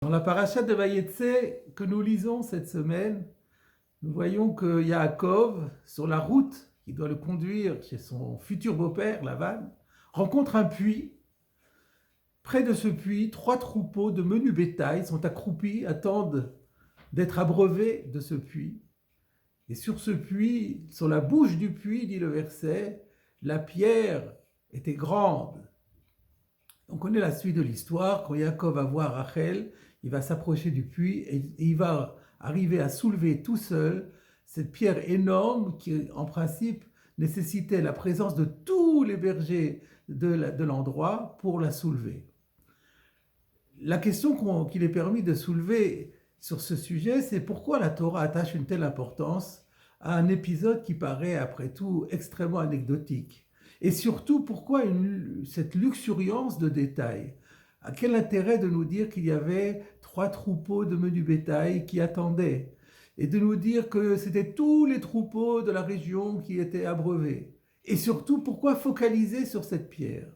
Dans la paracha de Vayetse que nous lisons cette semaine, nous voyons que Yaakov, sur la route qui doit le conduire chez son futur beau-père, Lavan, rencontre un puits. Près de ce puits, 3 troupeaux de menu bétail sont accroupis, attendent d'être abreuvés de ce puits. Et sur ce puits, sur la bouche du puits, dit le verset, la pierre était grande. On connaît la suite de l'histoire. Quand Yaakov va voir Rachel, il va s'approcher du puits et il va arriver à soulever tout seul cette pierre énorme qui, en principe, nécessitait la présence de tous les bergers de l'endroit pour la soulever. La question qu'il est permis de soulever sur ce sujet, c'est pourquoi la Torah attache une telle importance à un épisode qui paraît, après tout, extrêmement anecdotique. Et surtout, pourquoi cette luxuriance de détails? À quel intérêt de nous dire qu'il y avait 3 troupeaux de menu bétail qui attendaient? Et de nous dire que c'était tous les troupeaux de la région qui étaient abreuvés? Et surtout, pourquoi focaliser sur cette pierre?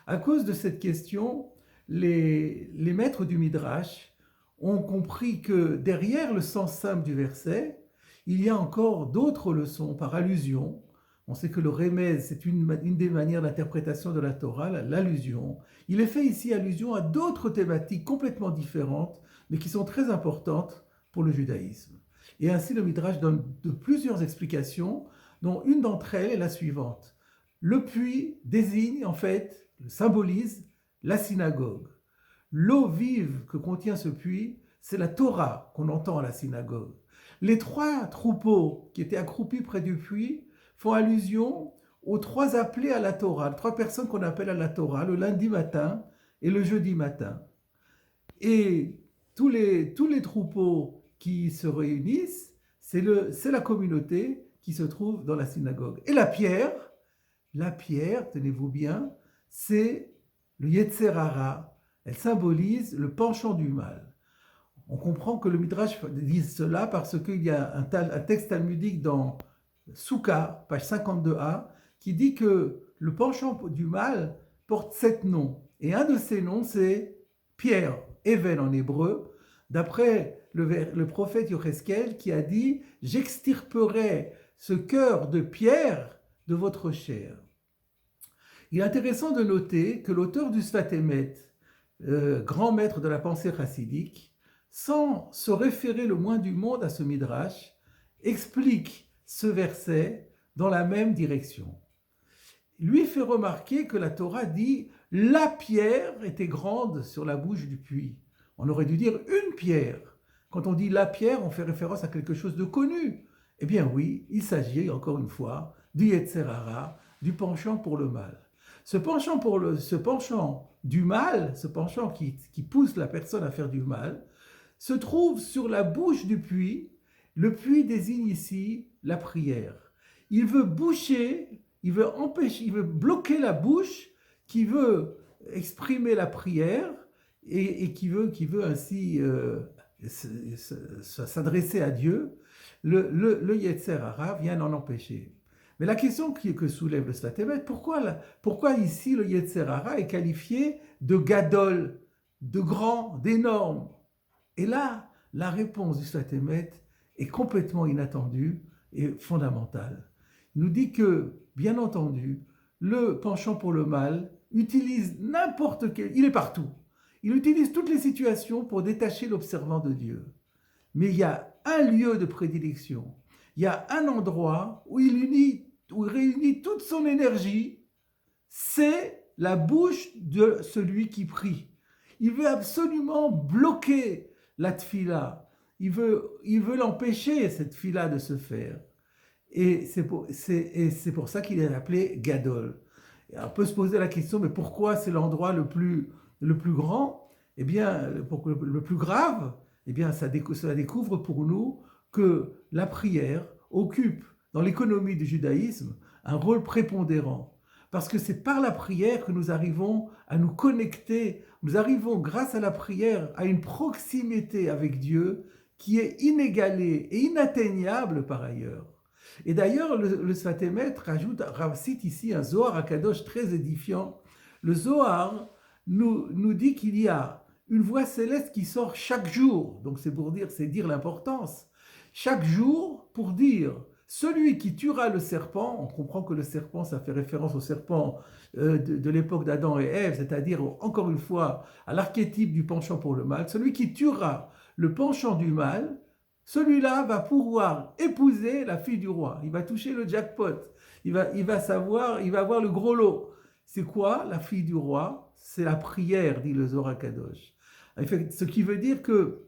À cause de cette question, les maîtres du Midrash ont compris que derrière le sens simple du verset, il y a encore d'autres leçons par allusion. On sait que le remez, c'est une des manières d'interprétation de la Torah, l'allusion. Il est fait ici allusion à d'autres thématiques complètement différentes, mais qui sont très importantes pour le judaïsme. Et ainsi, le Midrash donne de plusieurs explications, dont une d'entre elles est la suivante. Le puits désigne, en fait, symbolise la synagogue. L'eau vive que contient ce puits, c'est la Torah qu'on entend à la synagogue. Les 3 troupeaux qui étaient accroupis près du puits font allusion aux 3 appelés à la Torah, 3 personnes qu'on appelle à la Torah, le lundi matin et le jeudi matin. Et tous les troupeaux qui se réunissent, c'est la communauté qui se trouve dans la synagogue. Et la pierre, tenez-vous bien, c'est le Yetzer Hara. Elle symbolise le penchant du mal. On comprend que le Midrash dit cela parce qu'il y a un texte talmudique dans Souka, page 52a, qui dit que le penchant du mal porte 7 noms. Et un de ces noms, c'est Pierre, Even en hébreu, d'après le prophète Yocheskel qui a dit « J'extirperai ce cœur de pierre de votre chair ». Il est intéressant de noter que l'auteur du Sfat Emet, grand maître de la pensée chassidique, sans se référer le moins du monde à ce midrash, explique ce verset dans la même direction. Lui fait remarquer que la Torah dit « la pierre était grande sur la bouche du puits ». On aurait dû dire « une pierre ». Quand on dit « la pierre », on fait référence à quelque chose de connu. Eh bien oui, il s'agit, encore une fois, du Yetzer Hara, du penchant pour le mal. Ce penchant du mal, ce penchant qui pousse la personne à faire du mal, se trouve sur la bouche du puits. Le puits désigne ici la prière. Il veut boucher, il veut empêcher, il veut bloquer la bouche qui veut exprimer la prière et qui veut ainsi s'adresser à Dieu. Le Yetzer Hara vient en empêcher. Mais la question que soulève le Sfat Emet, pourquoi ici le Yetzer Hara est qualifié de gadol, de grand, d'énorme? Et là, la réponse du Sfat Emet est complètement inattendue et fondamentale. Il nous dit que, bien entendu, le penchant pour le mal utilise n'importe quel... Il est partout. Il utilise toutes les situations pour détacher l'observant de Dieu. Mais il y a un lieu de prédilection. Il y a un endroit où il réunit toute son énergie. C'est la bouche de celui qui prie. Il veut absolument bloquer la tfila. Il veut l'empêcher, cette tfila, de se faire. Et c'est pour ça qu'il est appelé Gadol. Et on peut se poser la question, mais pourquoi c'est l'endroit le plus grand? Eh bien, le plus grave, eh bien, ça découvre pour nous que la prière occupe dans l'économie du judaïsme un rôle prépondérant. Parce que c'est par la prière que nous arrivons à nous connecter, nous arrivons grâce à la prière à une proximité avec Dieu qui est inégalée et inatteignable par ailleurs. Et d'ailleurs, le Sfat Emet cite ici un Zohar HaKadosh très édifiant. Le Zohar nous dit qu'il y a une voix céleste qui sort chaque jour. Donc c'est dire l'importance. Chaque jour pour dire, celui qui tuera le serpent, on comprend que le serpent, ça fait référence au serpent de l'époque d'Adam et Ève, c'est-à-dire, encore une fois, à l'archétype du penchant pour le mal. Celui qui tuera le penchant du mal, celui-là va pouvoir épouser la fille du roi. Il va toucher le jackpot. Il va savoir, il va avoir le gros lot. C'est quoi la fille du roi? C'est la prière, dit le Zohar Kadosh. Ce qui veut dire que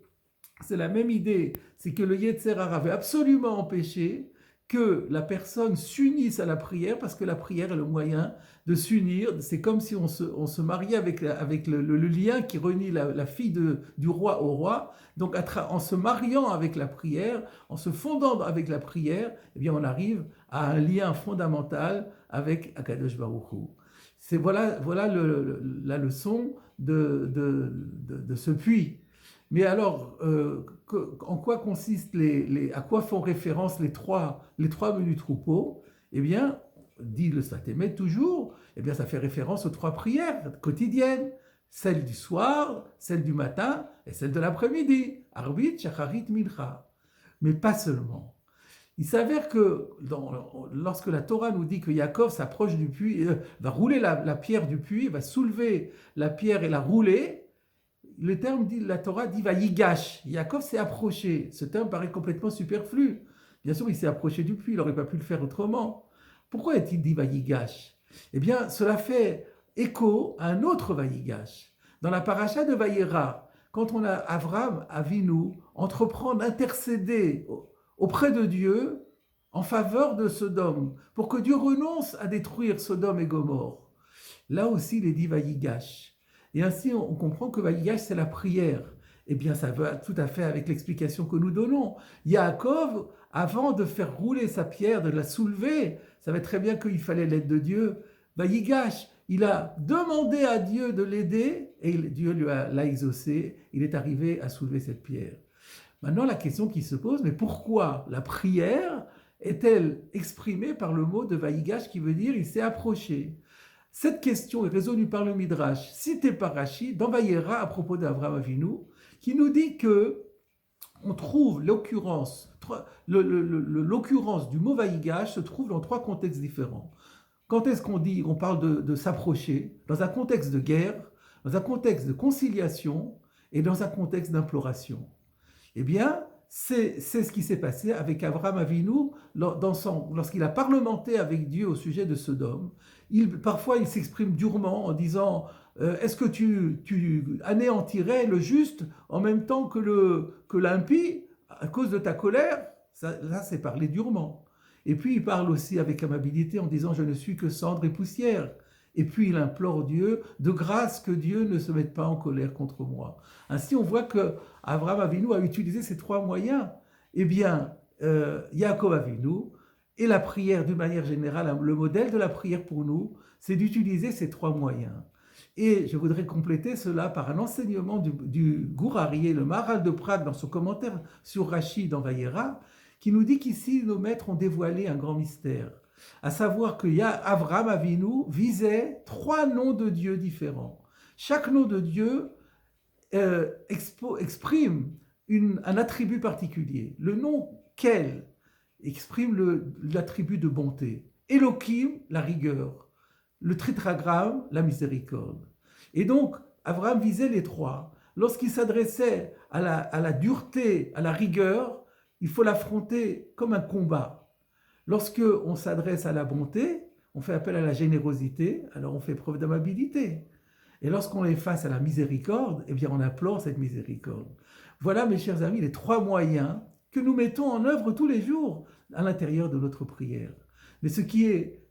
c'est la même idée, c'est que le Yetzer Hara veut absolument empêcher que la personne s'unisse à la prière, parce que la prière est le moyen de s'unir. C'est comme si on se mariait avec le lien qui relie la fille du roi au roi. Donc en se mariant avec la prière, en se fondant avec la prière, eh bien on arrive à un lien fondamental avec Akadosh Baruch Hu. Voilà la leçon de ce puits. Mais alors, en quoi consistent à quoi font référence les trois menus troupeaux? Eh bien, dit le Sfat Emet toujours, eh bien, ça fait référence aux trois prières quotidiennes, celle du soir, celle du matin et celle de l'après-midi, Arbit, Shacharit, Mincha. Mais pas seulement. Il s'avère que lorsque la Torah nous dit que Yaakov s'approche du puits, va rouler la pierre du puits, va soulever la pierre et la rouler, le terme dit, la Torah dit Vayigash. Yaakov s'est approché. Ce terme paraît complètement superflu. Bien sûr, il s'est approché du puits, il n'aurait pas pu le faire autrement. Pourquoi est-il dit Vayigash? Eh bien, cela fait écho à un autre Vayigash. Dans la paracha de Vayera, quand on a Avram Avinu entreprend d'intercéder auprès de Dieu en faveur de Sodome, pour que Dieu renonce à détruire Sodome et Gomorrhe. Là aussi, il est dit Vayigash. Et ainsi, on comprend que Vayigash, c'est la prière. Eh bien, ça va tout à fait avec l'explication que nous donnons. Yaakov, avant de faire rouler sa pierre, de la soulever, savait très bien qu'il fallait l'aide de Dieu. Vayigash, il a demandé à Dieu de l'aider et Dieu l'a exaucé. Il est arrivé à soulever cette pierre. Maintenant, la question qui se pose, mais pourquoi la prière est-elle exprimée par le mot de Vayigash qui veut dire il s'est approché? Cette question est résolue par le Midrash, cité par Rashi, dans Vayera à propos d'Avraham Avinu, qui nous dit que on trouve l'occurrence du mot Vayigash se trouve dans trois contextes différents. Quand est-ce on parle de s'approcher? Dans un contexte de guerre, dans un contexte de conciliation et dans un contexte d'imploration. Eh bien, c'est ce qui s'est passé avec Avraham Avinu lorsqu'il a parlementé avec Dieu au sujet de Sodome. Parfois, il s'exprime durement en disant est-ce que tu anéantirais le juste en même temps que l'impie à cause de ta colère? Là, c'est parler durement. Et puis, il parle aussi avec amabilité en disant je ne suis que cendre et poussière. Et puis il implore Dieu de grâce que Dieu ne se mette pas en colère contre moi. Ainsi, on voit que Avraham Avinu a utilisé ces trois moyens. Eh bien, Yaakov Avinu et la prière d'une manière générale, le modèle de la prière pour nous, c'est d'utiliser ces trois moyens. Et je voudrais compléter cela par un enseignement du Gourarié, le Maharal de Prague, dans son commentaire sur Rashi dans Vayera, qui nous dit qu'ici nos maîtres ont dévoilé un grand mystère. À savoir que Avraham Avinu visait trois noms de Dieu différents. Chaque nom de Dieu exprime un attribut particulier. Le nom Kel exprime l'attribut de bonté. Elohim, la rigueur. Le tétragramme, la miséricorde. Et donc, Avraham visait les trois. Lorsqu'il s'adressait à la dureté, à la rigueur, il faut l'affronter comme un combat. Lorsque on s'adresse à la bonté, on fait appel à la générosité, alors on fait preuve d'amabilité. Et lorsqu'on est face à la miséricorde, eh bien on implore cette miséricorde. Voilà, mes chers amis, les trois moyens que nous mettons en œuvre tous les jours à l'intérieur de notre prière. Mais ce qu'il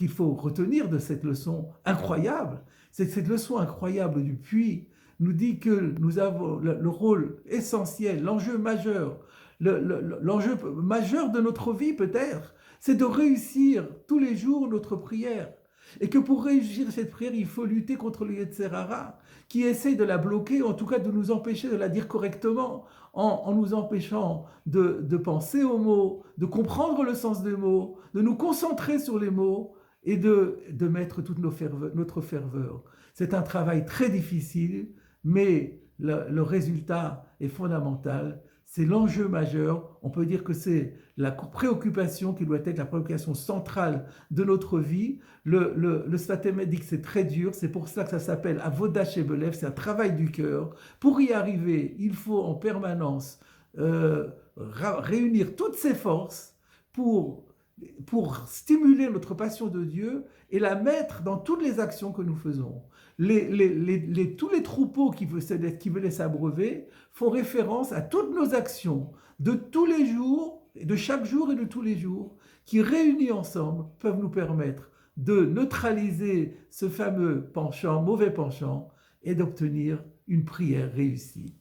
faut retenir de cette leçon incroyable, c'est que cette leçon incroyable du puits nous dit que nous avons le rôle essentiel, l'enjeu majeur de notre vie peut-être, c'est de réussir tous les jours notre prière. Et que pour réussir cette prière, il faut lutter contre le Yetzer Hara, qui essaye de la bloquer, en tout cas de nous empêcher de la dire correctement, en nous empêchant de penser aux mots, de comprendre le sens des mots, de nous concentrer sur les mots et de mettre toute notre ferveur. C'est un travail très difficile, mais le résultat est fondamental. C'est l'enjeu majeur. On peut dire que c'est la préoccupation qui doit être la préoccupation centrale de notre vie. Le Sfatem dit que c'est très dur. C'est pour ça que ça s'appelle Avoda Shebelev. C'est un travail du cœur. Pour y arriver, il faut en permanence réunir toutes ses forces pour stimuler notre passion de Dieu et la mettre dans toutes les actions que nous faisons. Tous les troupeaux qui veulent s'abreuver font référence à toutes nos actions de tous les jours, de chaque jour et de tous les jours, qui réunis ensemble peuvent nous permettre de neutraliser ce fameux penchant, mauvais penchant, et d'obtenir une prière réussie.